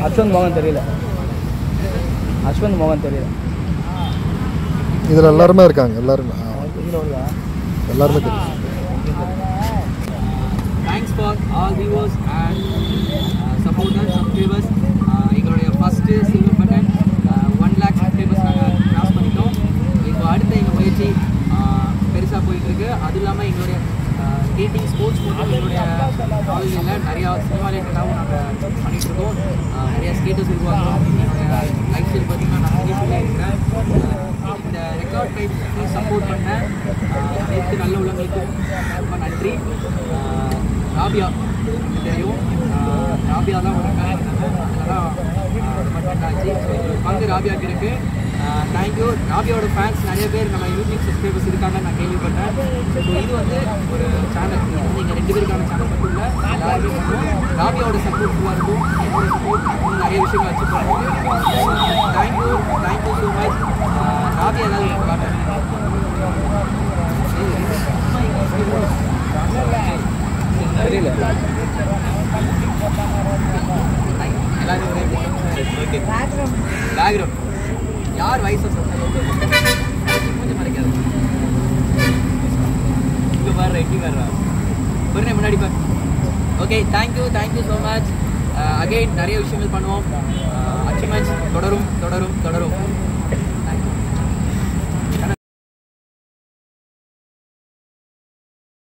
அஸ்வந்த் மோகன் தெரியல. அஸ்வந்த் மோகன் தெரியல. இதில் எல்லாருமே இருக்காங்க. எல்லாருமே தெரியும். Thanks for all viewers and supporters, subscribers. எங்களுடைய first silver button 1 lakh subscribers நாங்கள் கிராஸ் பண்ணிட்டோம். இப்போ அடுத்த எங்கள் முயற்சி பெருசாக போயிட்டுருக்கு. அதுவும் இல்லாமல் எங்களுடைய ஸ்கேட்டிங் ஸ்போர்ட்ஸ் மட்டும் எங்களுடைய காலேஜில் நிறையா சினிமா ரிலேட்டடாகவும் நாங்கள் பண்ணிகிட்ருக்கோம். நிறையா ஸ்கேட்டர்ஸ் உருவாக்குறோம். என்னுடைய லைஃப் ஸ்டைல் பார்த்திங்கன்னா நான் ஸ்கேட்டில் இருக்கிறேன். இந்த ரெக்கார்ட் டைப்ஸ்க்கு சப்போர்ட் பண்ண அனைத்து நல்ல உள்ளவங்களுக்கு ரொம்ப நன்றி. ராபியா தெரியும், ராபியா தான் ஒரு அதெல்லாம் ரொம்ப நல்லாச்சு. ஸோ பங்கு ராபியாவுக்கு இருக்குது. தேங்க்யூ. ராபியாவோட ஃபேன்ஸ் நிறைய பேர் நம்ம யூடியூப் சப்ஸ்கிரைபர்ஸ் இருக்காங்கன்னு நான் கேள்விப்பட்டேன். ஸோ இது வந்து ஒரு சேனல், இது வந்து எங்கள் 2 பேருக்கான சேனல் மட்டும் இல்லை, எல்லாருமே பண்ணுவோம். ராபியாவோட சப்போர்ட் ஃபுல்லாக இருக்கும். என்னோட சப்போர்ட் நிறைய விஷயங்கள் வச்சு பண்ணுவோம். Thank you so much. ராபியா ஏதாவது காட்டுறேன். தெரியல. எல்லாரும் ஒரே பேக்ரவுண்ட் யார் வயசை சொல்லுங்க கொஞ்சம் மறைக்காது. இங்கே வர்ற எட்டி வர்றா ஒரு முன்னாடி பார். Okay, thank you so much. Again நிறைய விஷயங்கள் பண்ணுவோம். அச்சீவ்மெண்ட்ஸ் தொடரும்.